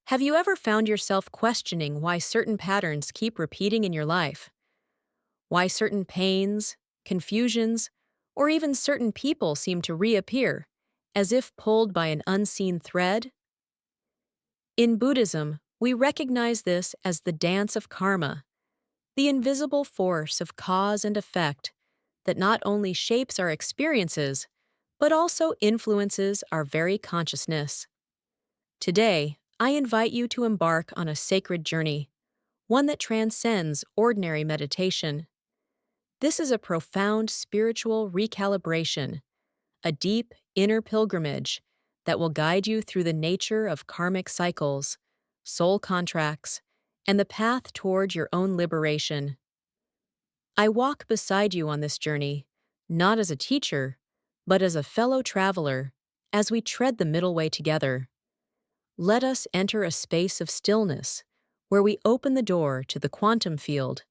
Have you ever found yourself questioning why certain patterns keep repeating in your life? Why certain pains, confusions, or even certain people seem to reappear, as if pulled by an unseen thread? In Buddhism, we recognize this as the dance of karma, the invisible force of cause and effect that not only shapes our experiences, but also influences our very consciousness. Today, I invite you to embark on a sacred journey, one that transcends ordinary meditation. This is a profound spiritual recalibration, a deep inner pilgrimage that will guide you through the nature of karmic cycles, soul contracts, and the path toward your own liberation. I walk beside you on this journey, not as a teacher, but as a fellow traveler, as we tread the middle way together. Let us enter a space of stillness where we open the door to the quantum field,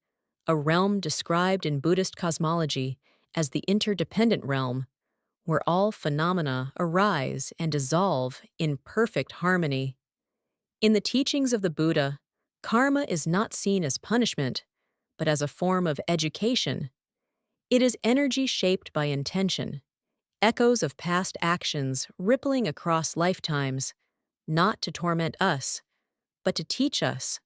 a realm described in Buddhist cosmology as the interdependent realm, where all phenomena arise and dissolve in perfect harmony. In the teachings of the Buddha, karma is not seen as punishment, but as a form of education. It is energy shaped by intention, echoes of past actions rippling across lifetimes, not to torment us, but to teach us.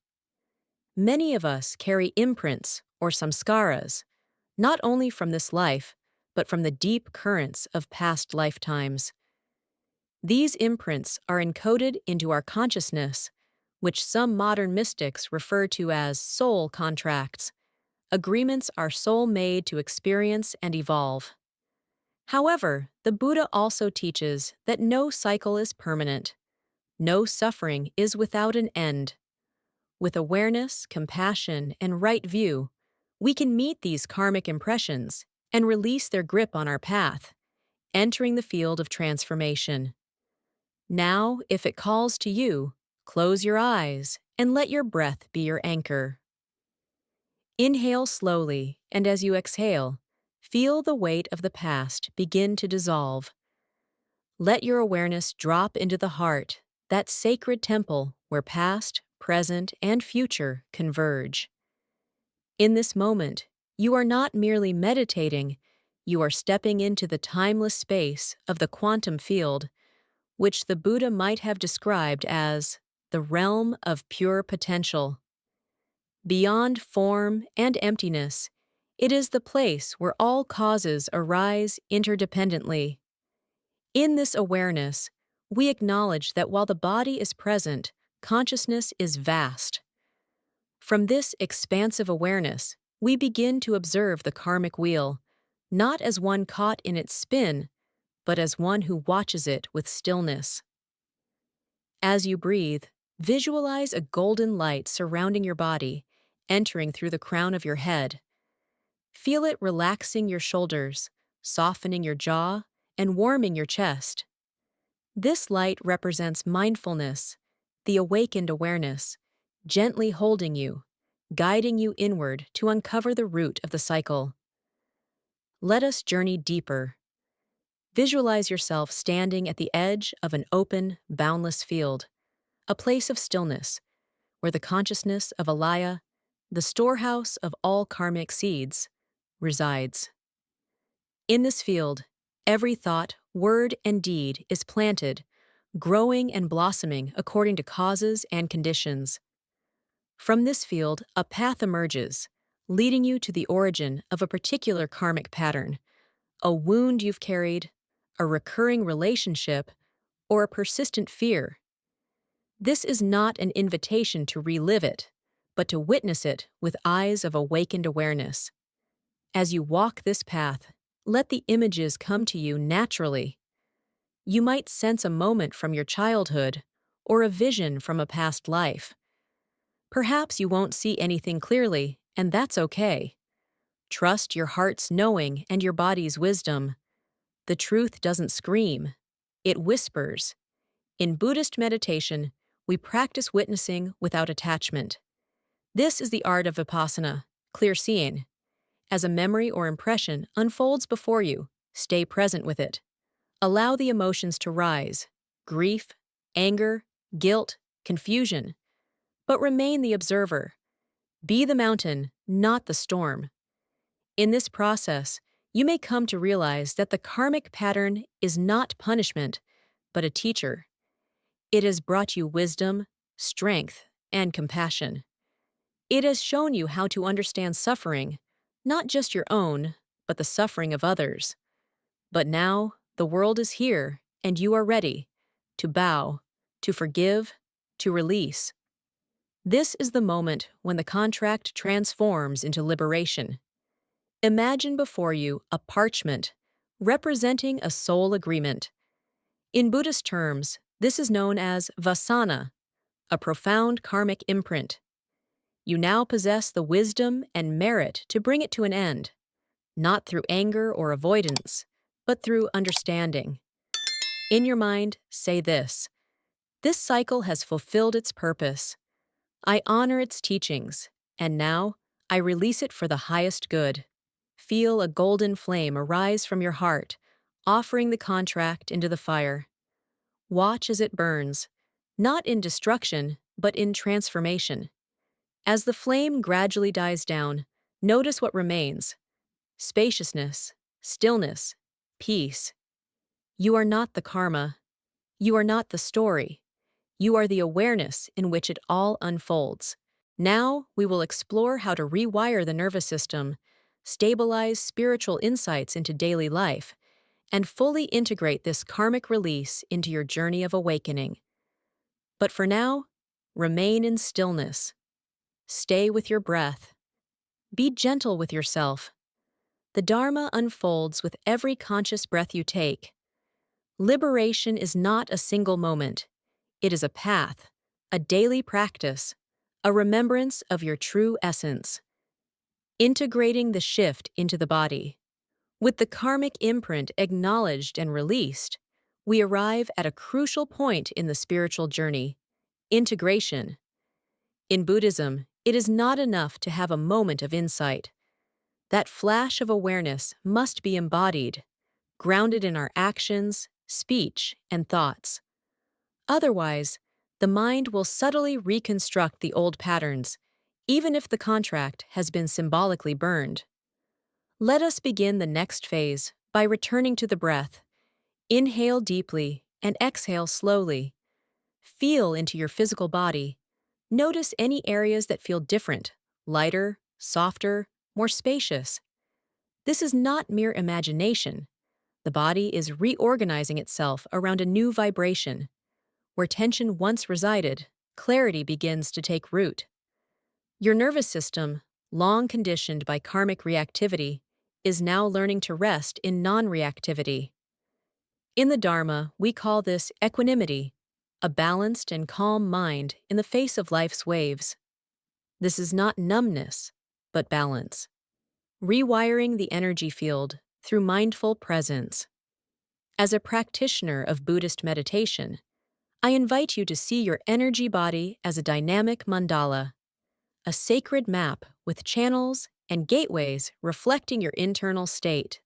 Many of us carry imprints or samskaras, not only from this life, but from the deep currents of past lifetimes. These imprints are encoded into our consciousness, which some modern mystics refer to as soul contracts, agreements our soul made to experience and evolve. However, the Buddha also teaches that no cycle is permanent. No suffering is without an end. With awareness, compassion, and right view, we can meet these karmic impressions and release their grip on our path, entering the field of transformation. Now, if it calls to you, close your eyes and let your breath be your anchor. Inhale slowly, and as you exhale, feel the weight of the past begin to dissolve. Let your awareness drop into the heart, that sacred temple where past, present, and future converge. In this moment, you are not merely meditating, you are stepping into the timeless space of the quantum field, which the Buddha might have described as the realm of pure potential. Beyond form and emptiness, it is the place where all causes arise interdependently. In this awareness, we acknowledge that while the body is present, consciousness is vast. From this expansive awareness, we begin to observe the karmic wheel, not as one caught in its spin, but as one who watches it with stillness. As you breathe, visualize a golden light surrounding your body, entering through the crown of your head. Feel it relaxing your shoulders, softening your jaw, and warming your chest. This light represents mindfulness, the awakened awareness, gently holding you, guiding you inward to uncover the root of the cycle. Let us journey deeper. Visualize yourself standing at the edge of an open, boundless field, a place of stillness, where the consciousness of Alaya, the storehouse of all karmic seeds, resides. In this field, every thought, word, and deed is planted, growing and blossoming according to causes and conditions. From this field, a path emerges, leading you to the origin of a particular karmic pattern, a wound you've carried, a recurring relationship, or a persistent fear. This is not an invitation to relive it, but to witness it with eyes of awakened awareness. As you walk this path, let the images come to you naturally. You might sense a moment from your childhood or a vision from a past life. Perhaps you won't see anything clearly, and that's okay. Trust your heart's knowing and your body's wisdom. The truth doesn't scream, it whispers. In Buddhist meditation, we practice witnessing without attachment. This is the art of vipassana, clear seeing. As a memory or impression unfolds before you, stay present with it. Allow the emotions to rise: grief, anger, guilt, confusion, but remain the observer. Be the mountain, not the storm. In this process, you may come to realize that the karmic pattern is not punishment, but a teacher. It has brought you wisdom, strength, and compassion. It has shown you how to understand suffering, not just your own, but the suffering of others. But now, the world is here, and you are ready to bow, to forgive, to release. This is the moment when the contract transforms into liberation. Imagine before you a parchment representing a soul agreement. In Buddhist terms, this is known as vasana, a profound karmic imprint. You now possess the wisdom and merit to bring it to an end, not through anger or avoidance, but through understanding. In your mind, say this: this cycle has fulfilled its purpose. I honor its teachings, and now I release it for the highest good. Feel a golden flame arise from your heart, offering the contract into the fire. Watch as it burns, not in destruction, but in transformation. As the flame gradually dies down, notice what remains: spaciousness, stillness, peace. You are not the karma. You are not the story. You are the awareness in which it all unfolds. Now we will explore how to rewire the nervous system, stabilize spiritual insights into daily life, and fully integrate this karmic release into your journey of awakening. But for now, remain in stillness. Stay with your breath. Be gentle with yourself. The Dharma unfolds with every conscious breath you take. Liberation is not a single moment. It is a path, a daily practice, a remembrance of your true essence. Integrating the shift into the body. With the karmic imprint acknowledged and released, we arrive at a crucial point in the spiritual journey: integration. In Buddhism, it is not enough to have a moment of insight. That flash of awareness must be embodied, grounded in our actions, speech, and thoughts. Otherwise, the mind will subtly reconstruct the old patterns, even if the contract has been symbolically burned. Let us begin the next phase by returning to the breath. Inhale deeply and exhale slowly. Feel into your physical body. Notice any areas that feel different: lighter, softer, more spacious. This is not mere imagination. The body is reorganizing itself around a new vibration. Where tension once resided, clarity begins to take root. Your nervous system, long conditioned by karmic reactivity, is now learning to rest in non-reactivity. In the Dharma, we call this equanimity, a balanced and calm mind in the face of life's waves. This is not numbness, but balance. Rewiring the energy field through mindful presence. As a practitioner of Buddhist meditation, I invite you to see your energy body as a dynamic mandala, a sacred map with channels and gateways reflecting your internal state.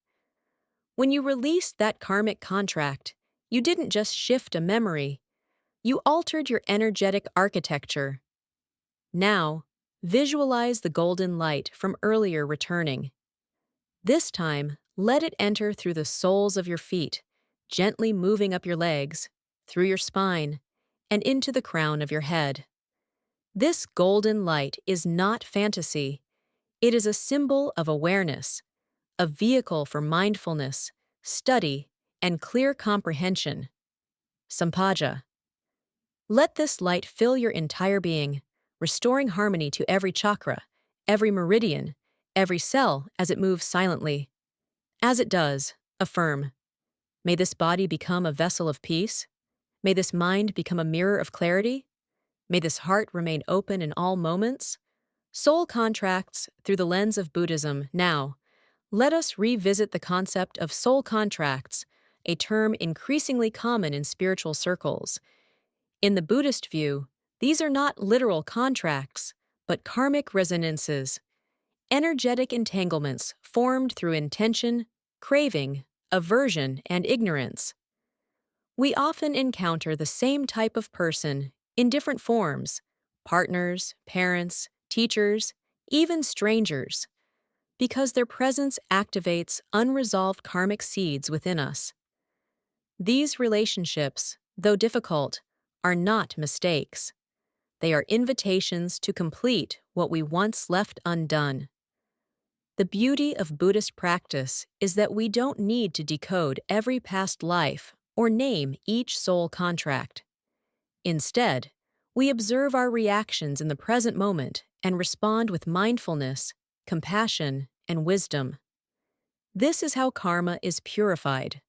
When you released that karmic contract, you didn't just shift a memory, you altered your energetic architecture. Now, visualize the golden light from earlier returning. This time, let it enter through the soles of your feet, gently moving up your legs, through your spine, and into the crown of your head. This golden light is not fantasy. It is a symbol of awareness, a vehicle for mindfulness, study, and clear comprehension. Sampaja. Let this light fill your entire being, restoring harmony to every chakra, every meridian, every cell as it moves silently. As it does, affirm: may this body become a vessel of peace. May this mind become a mirror of clarity. May this heart remain open in all moments. Soul contracts through the lens of Buddhism. Now, let us revisit the concept of soul contracts, a term increasingly common in spiritual circles. In the Buddhist view, these are not literal contracts, but karmic resonances, energetic entanglements formed through intention, craving, aversion, and ignorance. We often encounter the same type of person in different forms: partners, parents, teachers, even strangers, because their presence activates unresolved karmic seeds within us. These relationships, though difficult, are not mistakes. They are invitations to complete what we once left undone. The beauty of Buddhist practice is that we don't need to decode every past life or name each soul contract. Instead, we observe our reactions in the present moment and respond with mindfulness, compassion, and wisdom. This is how karma is purified,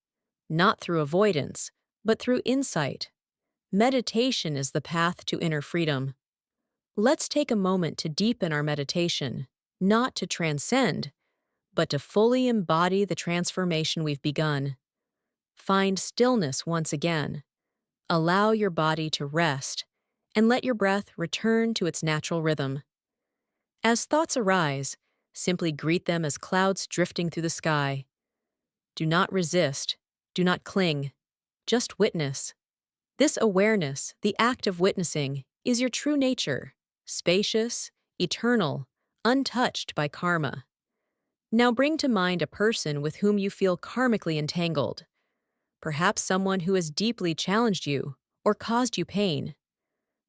not through avoidance, but through insight. Meditation is the path to inner freedom. Let's take a moment to deepen our meditation, not to transcend, but to fully embody the transformation we've begun. Find stillness once again. Allow your body to rest, and let your breath return to its natural rhythm. As thoughts arise, simply greet them as clouds drifting through the sky. Do not resist, do not cling, just witness. This awareness, the act of witnessing, is your true nature, spacious, eternal, untouched by karma. Now bring to mind a person with whom you feel karmically entangled, perhaps someone who has deeply challenged you or caused you pain.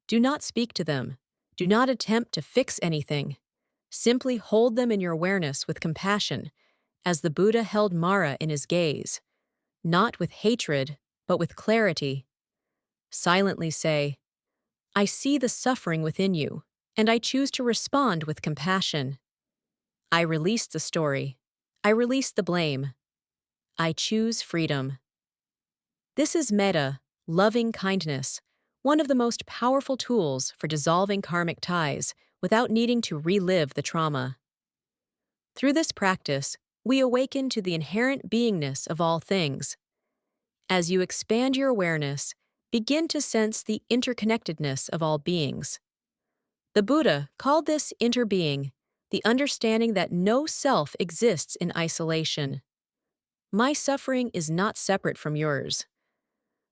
Do not speak to them. Do not attempt to fix anything. Simply hold them in your awareness with compassion, as the Buddha held Mara in his gaze, not with hatred, but with clarity. Silently say, "I see the suffering within you, and I choose to respond with compassion. I release the story. I release the blame. I choose freedom." This is metta, loving kindness, one of the most powerful tools for dissolving karmic ties without needing to relive the trauma. Through this practice, we awaken to the inherent beingness of all things. As you expand your awareness, begin to sense the interconnectedness of all beings. The Buddha called this interbeing, the understanding that no self exists in isolation. My suffering is not separate from yours.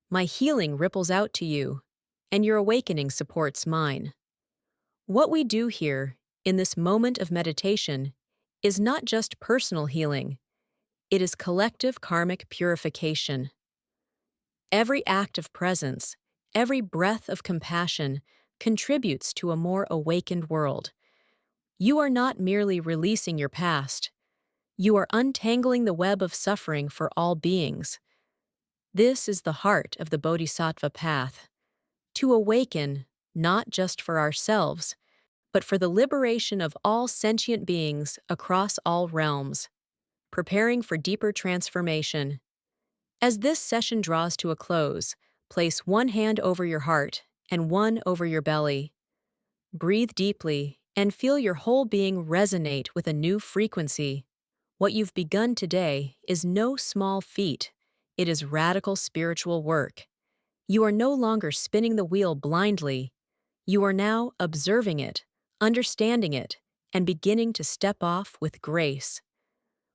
My healing ripples out to you, and your awakening supports mine. What we do here, in this moment of meditation, is not just personal healing, it is collective karmic purification. Every act of presence, every breath of compassion contributes to a more awakened world. You are not merely releasing your past, you are untangling the web of suffering for all beings. This is the heart of the Bodhisattva path, to awaken not just for ourselves, but for the liberation of all sentient beings across all realms, preparing for deeper transformation. As this session draws to a close, place one hand over your heart and one over your belly. Breathe deeply and feel your whole being resonate with a new frequency. What you've begun today is no small feat. It is radical spiritual work. You are no longer spinning the wheel blindly. You are now observing it, understanding it, and beginning to step off with grace.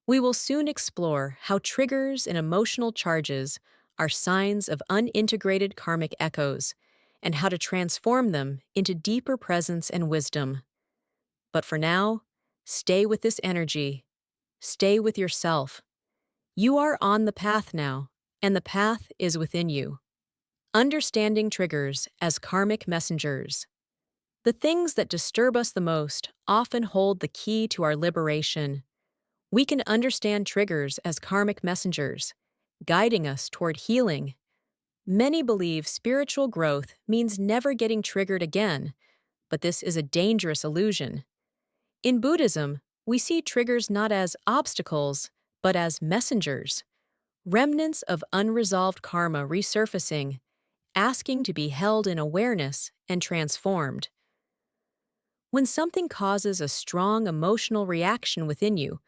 We will soon explore how triggers and emotional charges are signs of unintegrated karmic echoes, and how to transform them into deeper presence and wisdom. But for now, stay with this energy. Stay with yourself. You are on the path now, and the path is within you. Understanding triggers as karmic messengers. The things that disturb us the most often hold the key to our liberation. We can understand triggers as karmic messengers, guiding us toward healing. Many believe spiritual growth means never getting triggered again, but this is a dangerous illusion. In Buddhism, we see triggers not as obstacles, but as messengers, remnants of unresolved karma resurfacing, asking to be held in awareness and transformed. When something causes a strong emotional reaction within you,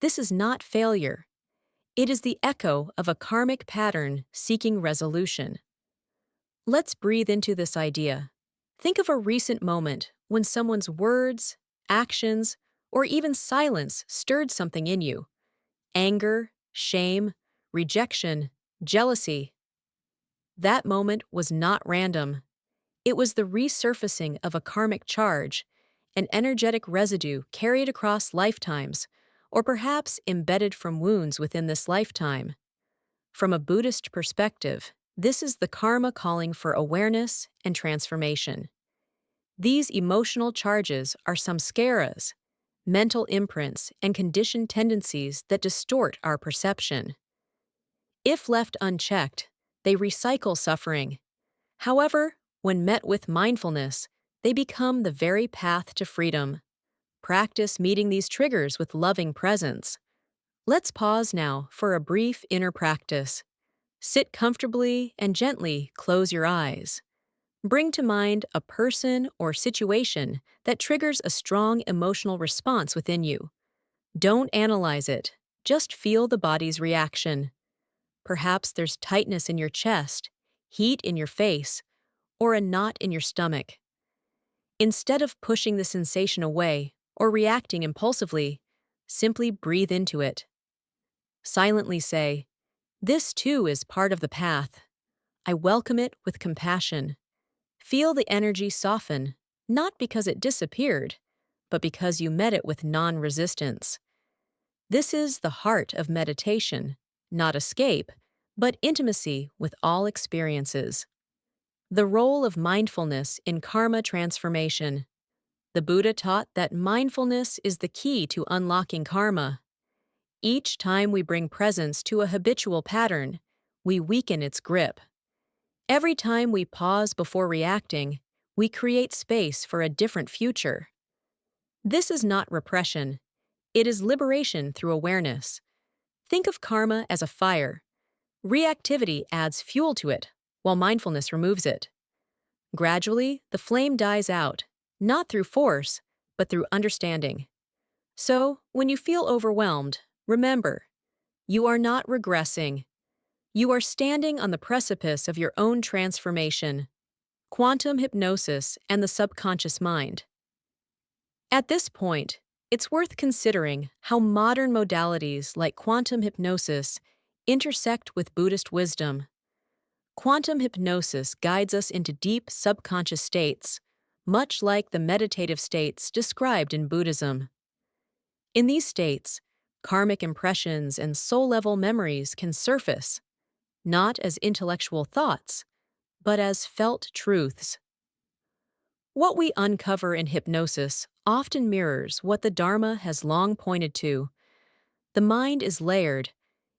this is not failure. It is the echo of a karmic pattern seeking resolution. Let's breathe into this idea. Think of a recent moment when someone's words, actions, or even silence stirred something in you. Anger, shame, rejection, jealousy. That moment was not random. It was the resurfacing of a karmic charge, an energetic residue carried across lifetimes, or perhaps embedded from wounds within this lifetime. From a Buddhist perspective, this is the karma calling for awareness and transformation. These emotional charges are samskaras, mental imprints and conditioned tendencies that distort our perception. If left unchecked, they recycle suffering. However, when met with mindfulness, they become the very path to freedom. Practice meeting these triggers with loving presence. Let's pause now for a brief inner practice. Sit comfortably and gently close your eyes. Bring to mind a person or situation that triggers a strong emotional response within you. Don't analyze it, just feel the body's reaction. Perhaps there's tightness in your chest, heat in your face, or a knot in your stomach. Instead of pushing the sensation away or reacting impulsively, simply breathe into it. Silently say, "This too is part of the path. I welcome it with compassion." Feel the energy soften, not because it disappeared, but because you met it with non-resistance. This is the heart of meditation, not escape, but intimacy with all experiences. The role of mindfulness in karma transformation. The Buddha taught that mindfulness is the key to unlocking karma. Each time we bring presence to a habitual pattern, we weaken its grip. Every time we pause before reacting, we create space for a different future. This is not repression. It is liberation through awareness. Think of karma as a fire. Reactivity adds fuel to it, while mindfulness removes it. Gradually, the flame dies out, not through force, but through understanding. So, when you feel overwhelmed, remember, you are not regressing. You are standing on the precipice of your own transformation. Quantum hypnosis and the subconscious mind. At this point, it's worth considering how modern modalities like quantum hypnosis intersect with Buddhist wisdom. Quantum hypnosis guides us into deep subconscious states, much like the meditative states described in Buddhism. In these states, karmic impressions and soul-level memories can surface, not as intellectual thoughts, but as felt truths. What we uncover in hypnosis often mirrors what the Dharma has long pointed to. The mind is layered,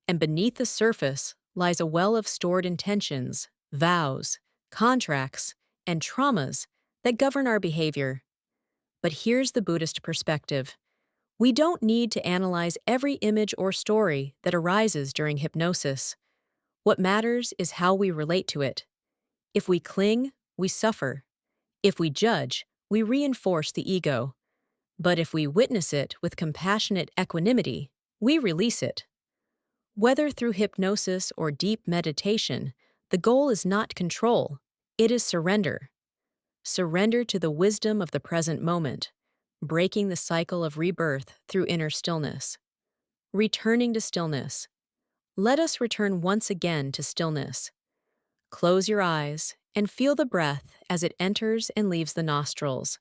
and beneath the surface lies a well of stored intentions, vows, contracts, and traumas that govern our behavior. But here's the Buddhist perspective. We don't need to analyze every image or story that arises during hypnosis. What matters is how we relate to it. If we cling, we suffer. If we judge, we reinforce the ego. But if we witness it with compassionate equanimity, we release it. Whether through hypnosis or deep meditation, the goal is not control, it is surrender. Surrender to the wisdom of the present moment, breaking the cycle of rebirth through inner stillness. Returning to stillness. Let us return once again to stillness. Close your eyes and feel the breath as it enters and leaves the nostrils.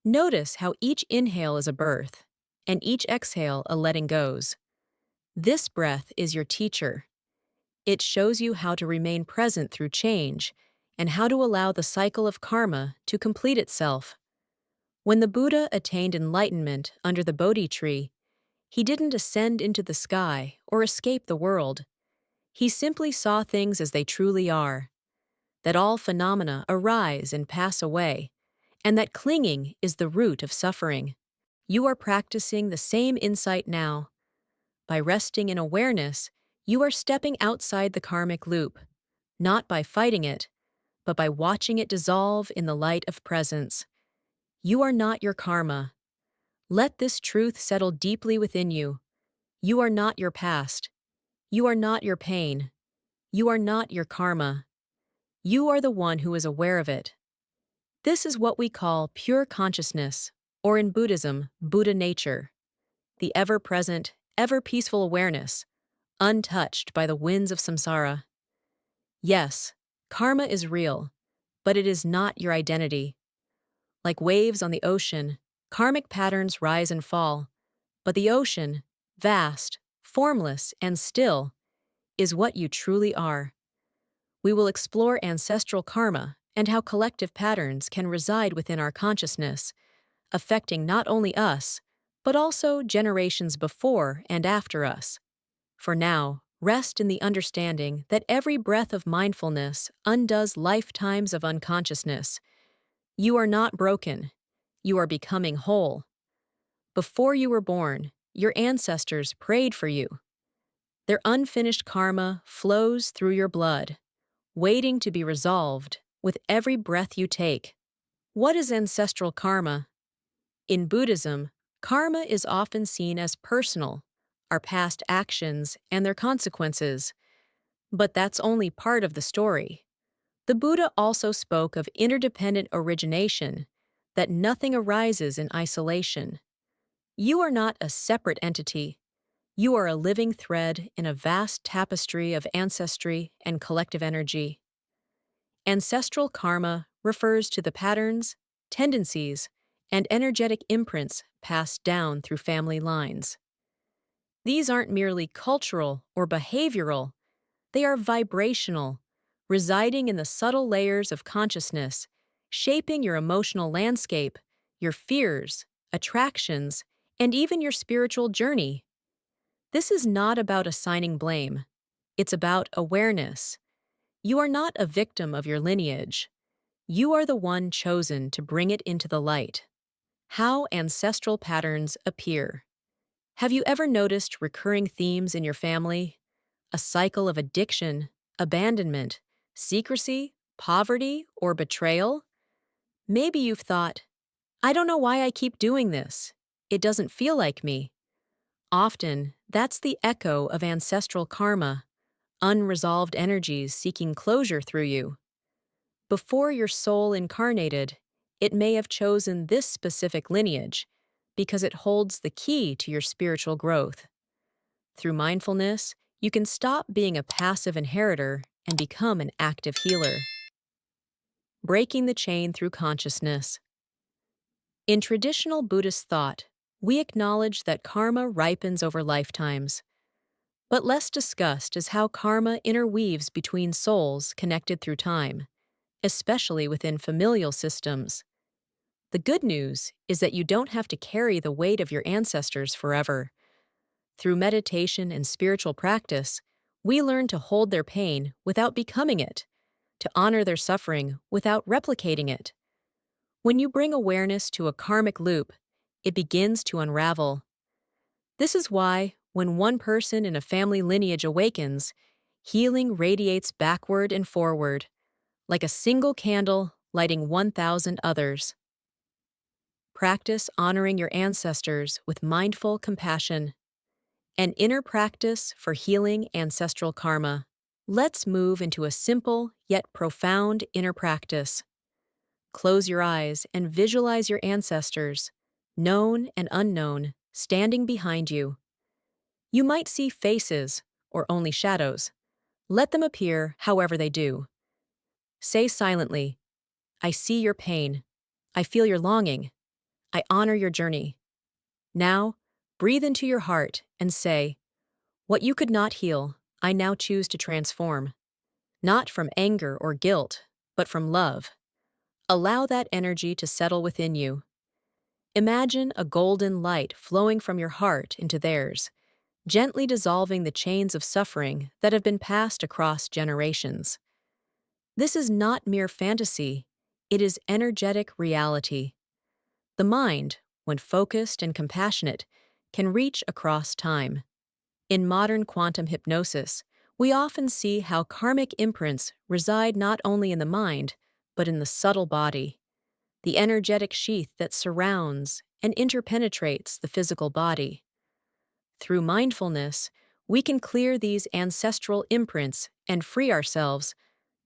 Notice how each inhale is a birth, and each exhale a letting goes. This breath is your teacher. It shows you how to remain present through change and how to allow the cycle of karma to complete itself. When the Buddha attained enlightenment under the Bodhi tree, he didn't ascend into the sky or escape the world. He simply saw things as they truly are, that all phenomena arise and pass away, and that clinging is the root of suffering. You are practicing the same insight now. By resting in awareness, you are stepping outside the karmic loop, not by fighting it, but by watching it dissolve in the light of presence. You are not your karma. Let this truth settle deeply within you. You are not your past. You are not your pain. You are not your karma. You are the one who is aware of it. This is what we call pure consciousness, or in Buddhism, Buddha nature, the ever-present, ever-peaceful awareness, untouched by the winds of samsara. Yes, karma is real, but it is not your identity. Like waves on the ocean, karmic patterns rise and fall, but the ocean, vast, formless, and still, is what you truly are. We will explore ancestral karma and how collective patterns can reside within our consciousness, affecting not only us, but also generations before and after us. For now, rest in the understanding that every breath of mindfulness undoes lifetimes of unconsciousness. You are not broken. You are becoming whole. Before you were born, your ancestors prayed for you. Their unfinished karma flows through your blood, waiting to be resolved with every breath you take. What is ancestral karma? In Buddhism, karma is often seen as personal, our past actions and their consequences. But that's only part of the story. The Buddha also spoke of interdependent origination, that nothing arises in isolation. You are not a separate entity. You are a living thread in a vast tapestry of ancestry and collective energy. Ancestral karma refers to the patterns, tendencies, and energetic imprints passed down through family lines. These aren't merely cultural or behavioral, they are vibrational, residing in the subtle layers of consciousness, shaping your emotional landscape, your fears, attractions, and even your spiritual journey. This is not about assigning blame. It's about awareness. You are not a victim of your lineage. You are the one chosen to bring it into the light. How ancestral patterns appear. Have you ever noticed recurring themes in your family? A cycle of addiction, abandonment, secrecy, poverty, or betrayal? Maybe you've thought, I don't know why I keep doing this. It doesn't feel like me. Often, that's the echo of ancestral karma, unresolved energies seeking closure through you. Before your soul incarnated, it may have chosen this specific lineage because it holds the key to your spiritual growth. Through mindfulness, you can stop being a passive inheritor and become an active healer. Breaking the chain through consciousness. In traditional Buddhist thought, we acknowledge that karma ripens over lifetimes. But less discussed is how karma interweaves between souls connected through time, especially within familial systems. The good news is that you don't have to carry the weight of your ancestors forever. Through meditation and spiritual practice, we learn to hold their pain without becoming it, to honor their suffering without replicating it. When you bring awareness to a karmic loop, it begins to unravel. This is why, when one person in a family lineage awakens, healing radiates backward and forward, like a single candle lighting 1,000 others. Practice honoring your ancestors with mindful compassion. An inner practice for healing ancestral karma. Let's move into a simple yet profound inner practice. Close your eyes and visualize your ancestors, known and unknown, standing behind you. You might see faces or only shadows. Let them appear however they do. Say silently, I see your pain. I feel your longing. I honor your journey. Now, breathe into your heart and say, what you could not heal, I now choose to transform. Not from anger or guilt, but from love. Allow that energy to settle within you. Imagine a golden light flowing from your heart into theirs, gently dissolving the chains of suffering that have been passed across generations. This is not mere fantasy, it is energetic reality. The mind, when focused and compassionate, can reach across time. In modern quantum hypnosis, we often see how karmic imprints reside not only in the mind, but in the subtle body, the energetic sheath that surrounds and interpenetrates the physical body. Through mindfulness, we can clear these ancestral imprints and free ourselves,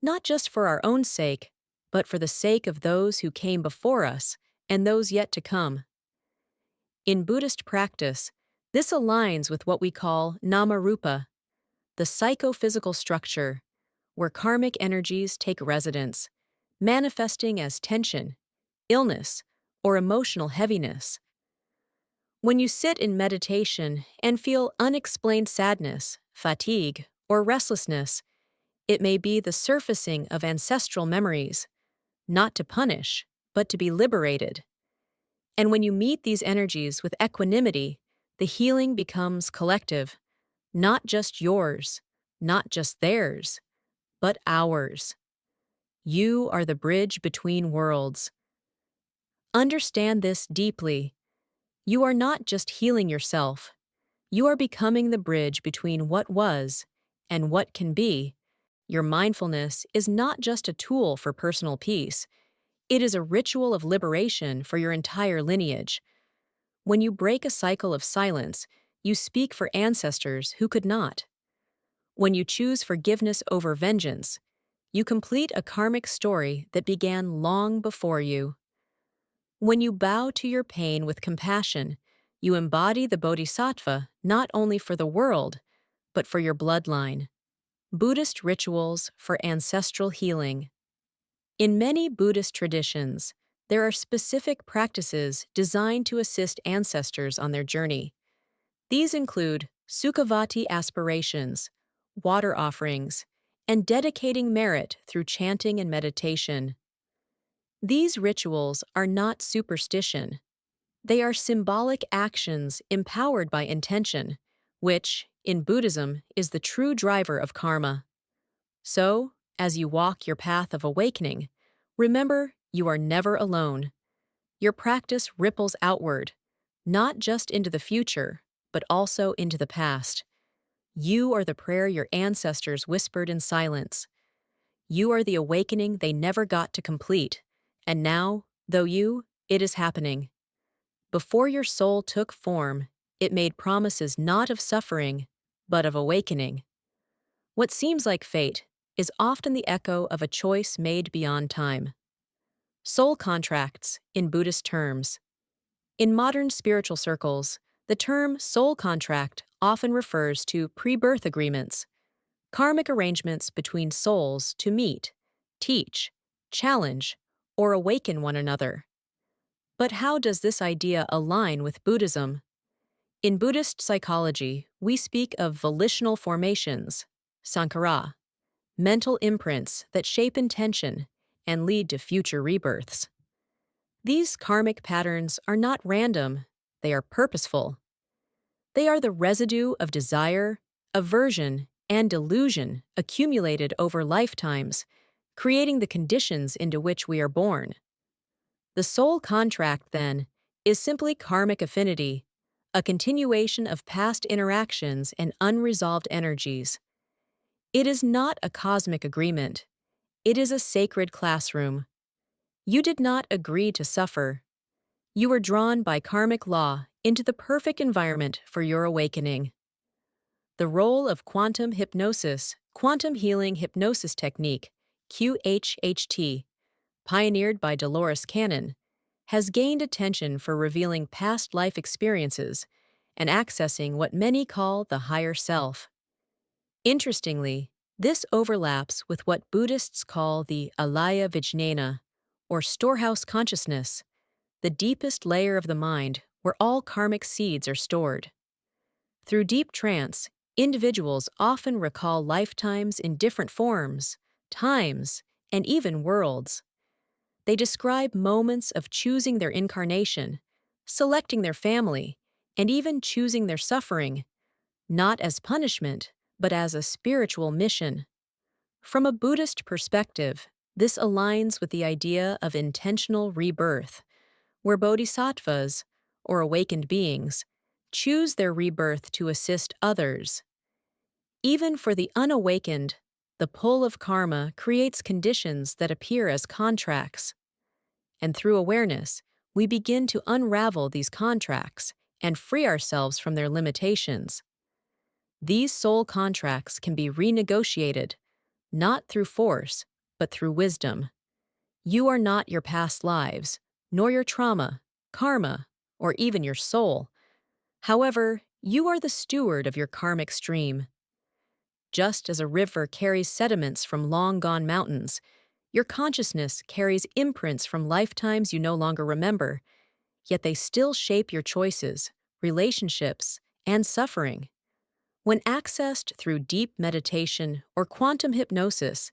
not just for our own sake, but for the sake of those who came before us and those yet to come. In Buddhist practice, this aligns with what we call nama-rupa, the psychophysical structure, where karmic energies take residence, manifesting as tension, illness, or emotional heaviness. When you sit in meditation and feel unexplained sadness, fatigue, or restlessness, it may be the surfacing of ancestral memories, not to punish, but to be liberated. And when you meet these energies with equanimity, the healing becomes collective, not just yours, not just theirs, but ours. You are the bridge between worlds. Understand this deeply. You are not just healing yourself. You are becoming the bridge between what was and what can be. Your mindfulness is not just a tool for personal peace. It is a ritual of liberation for your entire lineage. When you break a cycle of silence, you speak for ancestors who could not. When you choose forgiveness over vengeance, you complete a karmic story that began long before you. When you bow to your pain with compassion, you embody the bodhisattva not only for the world, but for your bloodline. Buddhist rituals for ancestral healing. In many Buddhist traditions, there are specific practices designed to assist ancestors on their journey. These include Sukhavati aspirations, water offerings, and dedicating merit through chanting and meditation. These rituals are not superstition. They are symbolic actions empowered by intention, which, in Buddhism, is the true driver of karma. So, as you walk your path of awakening, remember you are never alone. Your practice ripples outward, not just into the future, but also into the past. You are the prayer your ancestors whispered in silence. You are the awakening they never got to complete. And now, it is happening. Before your soul took form, it made promises not of suffering, but of awakening. What seems like fate is often the echo of a choice made beyond time. Soul contracts, in Buddhist terms. In modern spiritual circles, the term soul contract often refers to pre-birth agreements, karmic arrangements between souls to meet, teach, challenge, or awaken one another. But how does this idea align with Buddhism? In Buddhist psychology, we speak of volitional formations, sankhara, mental imprints that shape intention and lead to future rebirths. These karmic patterns are not random, they are purposeful. They are the residue of desire, aversion, and delusion accumulated over lifetimes, creating the conditions into which we are born. The soul contract, then, is simply karmic affinity, a continuation of past interactions and unresolved energies. It is not a cosmic agreement. It is a sacred classroom. You did not agree to suffer. You were drawn by karmic law into the perfect environment for your awakening. The role of quantum hypnosis, quantum healing hypnosis technique, QHHT, pioneered by Dolores Cannon, has gained attention for revealing past life experiences and accessing what many call the higher self. Interestingly, this overlaps with what Buddhists call the alaya vijnana, or storehouse consciousness, the deepest layer of the mind where all karmic seeds are stored. Through deep trance, individuals often recall lifetimes in different forms, times, and even worlds. They describe moments of choosing their incarnation, selecting their family, and even choosing their suffering, not as punishment, but as a spiritual mission. From a Buddhist perspective, this aligns with the idea of intentional rebirth, where bodhisattvas, or awakened beings, choose their rebirth to assist others. Even for the unawakened, the pull of karma creates conditions that appear as contracts. And through awareness, we begin to unravel these contracts and free ourselves from their limitations. These soul contracts can be renegotiated, not through force, but through wisdom. You are not your past lives, nor your trauma, karma, or even your soul. However, you are the steward of your karmic stream. Just as a river carries sediments from long-gone mountains, Your consciousness carries imprints from lifetimes you no longer remember, yet they still shape your choices, relationships, and suffering. When accessed through deep meditation or quantum hypnosis,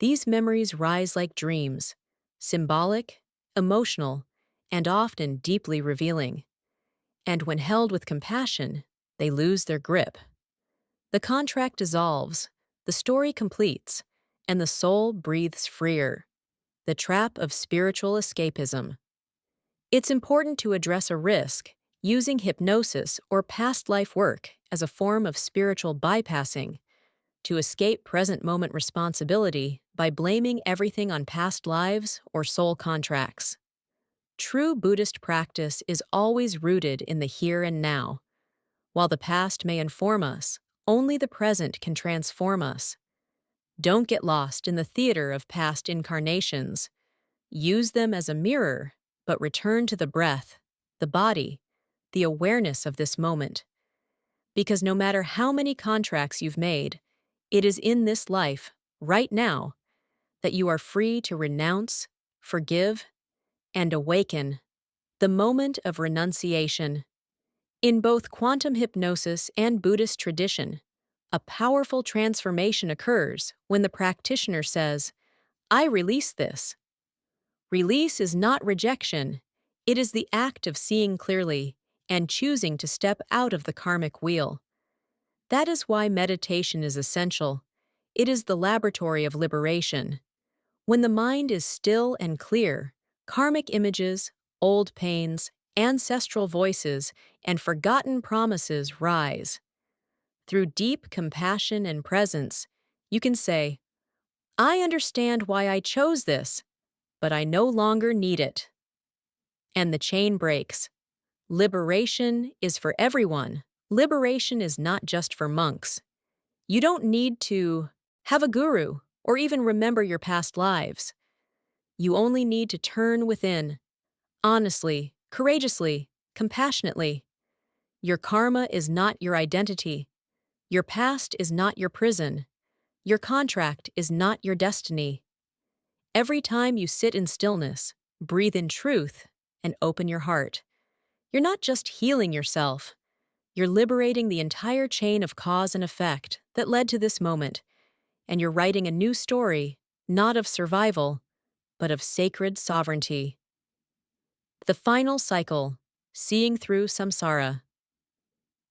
these memories rise like dreams, symbolic, emotional, and often deeply revealing. And when held with compassion, they lose their grip. The contract dissolves, the story completes, and the soul breathes freer. The trap of spiritual escapism. It's important to address a risk, using hypnosis or past life work as a form of spiritual bypassing, to escape present moment responsibility by blaming everything on past lives or soul contracts. True Buddhist practice is always rooted in the here and now. While the past may inform us, only the present can transform us. Don't get lost in the theater of past incarnations. Use them as a mirror, but return to the breath, the body, the awareness of this moment. Because no matter how many contracts you've made, it is in this life, right now, that you are free to renounce, forgive, and awaken. The moment of renunciation. In both quantum hypnosis and Buddhist tradition, a powerful transformation occurs when the practitioner says, "I release this." Release is not rejection, it is the act of seeing clearly and choosing to step out of the karmic wheel. That is why meditation is essential. It is the laboratory of liberation. When the mind is still and clear, karmic images, old pains, ancestral voices, and forgotten promises rise. Through deep compassion and presence, you can say, "I understand why I chose this, but I no longer need it." And the chain breaks. Liberation is for everyone. Liberation is not just for monks. You don't need to have a guru or even remember your past lives. You only need to turn within, honestly, courageously, compassionately. Your karma is not your identity. Your past is not your prison. Your contract is not your destiny. Every time you sit in stillness, breathe in truth, and open your heart, you're not just healing yourself, you're liberating the entire chain of cause and effect that led to this moment, and you're writing a new story, not of survival, but of sacred sovereignty. The final cycle, seeing through samsara.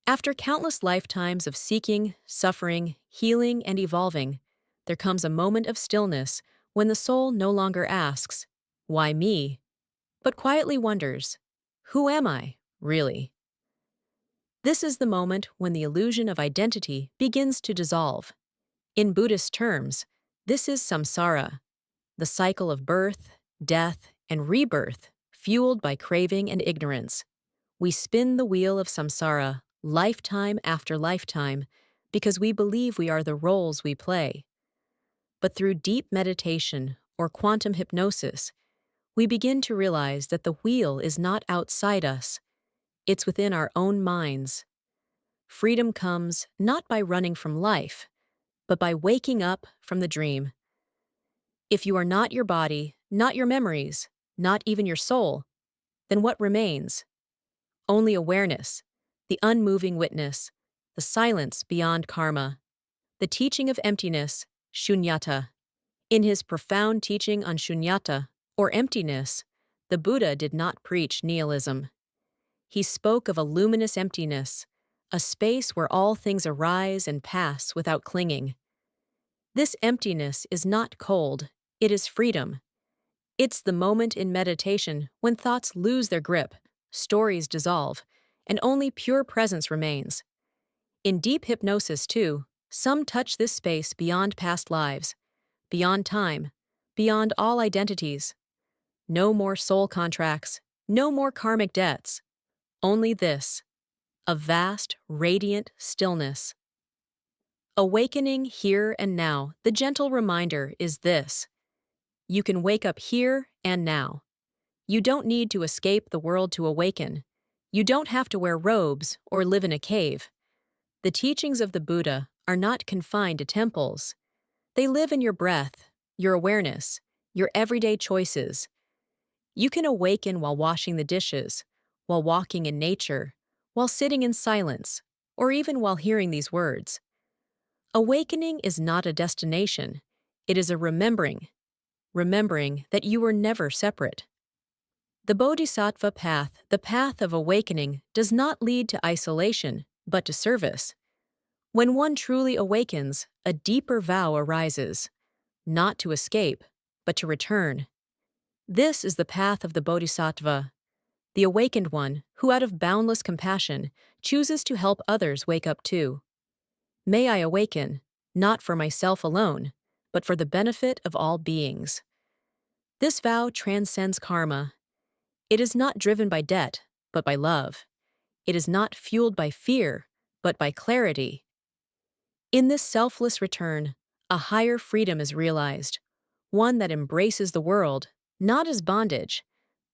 After countless lifetimes of seeking, suffering, healing, and evolving, there comes a moment of stillness when the soul no longer asks, "Why me?" but quietly wonders, "Who am I, really?" This is the moment when the illusion of identity begins to dissolve. In Buddhist terms, this is samsara, the cycle of birth, death, and rebirth, fueled by craving and ignorance. We spin the wheel of samsara, lifetime after lifetime, because we believe we are the roles we play. But through deep meditation or quantum hypnosis, we begin to realize that the wheel is not outside us, it's within our own minds. Freedom comes not by running from life, but by waking up from the dream. If you are not your body, not your memories, not even your soul, then what remains? Only awareness, the unmoving witness, the silence beyond karma, the teaching of emptiness, shunyata. In his profound teaching on shunyata, or emptiness, the Buddha did not preach nihilism. He spoke of a luminous emptiness, a space where all things arise and pass without clinging. This emptiness is not cold, it is freedom. It's the moment in meditation when thoughts lose their grip, stories dissolve, and only pure presence remains. In deep hypnosis, too, some touch this space beyond past lives, beyond time, beyond all identities. No more soul contracts, no more karmic debts. Only this, a vast, radiant stillness. Awakening here and now, the gentle reminder is this. You can wake up here and now. You don't need to escape the world to awaken. You don't have to wear robes or live in a cave. The teachings of the Buddha are not confined to temples. They live in your breath, your awareness, your everyday choices. You can awaken while washing the dishes, while walking in nature, while sitting in silence, or even while hearing these words. Awakening is not a destination, it is a remembering that you were never separate. The Bodhisattva path, the path of awakening, does not lead to isolation, but to service. When one truly awakens, a deeper vow arises, not to escape, but to return. This is the path of the Bodhisattva, the awakened one who, out of boundless compassion, chooses to help others wake up too. May I awaken, not for myself alone, but for the benefit of all beings. This vow transcends karma. It is not driven by debt, but by love. It is not fueled by fear, but by clarity. In this selfless return, a higher freedom is realized, one that embraces the world, not as bondage,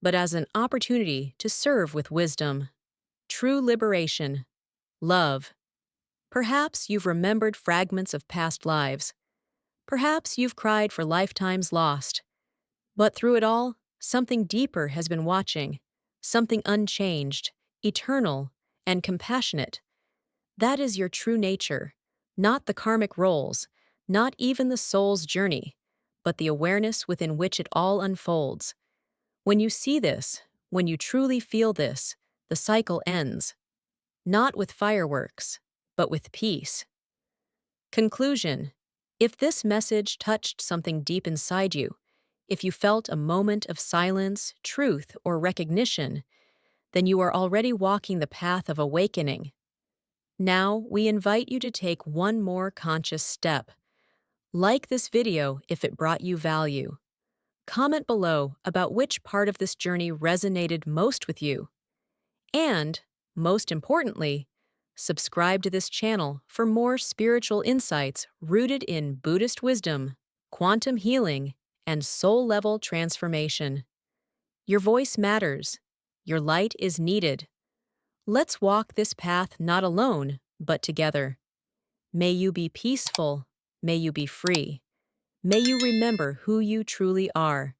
but as an opportunity to serve with wisdom. True liberation, love. Perhaps you've remembered fragments of past lives. Perhaps you've cried for lifetimes lost. But through it all, something deeper has been watching, something unchanged, eternal, and compassionate. That is your true nature, not the karmic roles, not even the soul's journey, but the awareness within which it all unfolds. When you see this, when you truly feel this, the cycle ends, not with fireworks, but with peace. Conclusion: if this message touched something deep inside you, if you felt a moment of silence, truth, or recognition, then you are already walking the path of awakening. Now, we invite you to take one more conscious step. Like this video if it brought you value. Comment below about which part of this journey resonated most with you. And, most importantly, subscribe to this channel for more spiritual insights rooted in Buddhist wisdom, quantum healing, and soul-level transformation. Your voice matters. Your light is needed. Let's walk this path not alone, but together. May you be peaceful. May you be free. May you remember who you truly are.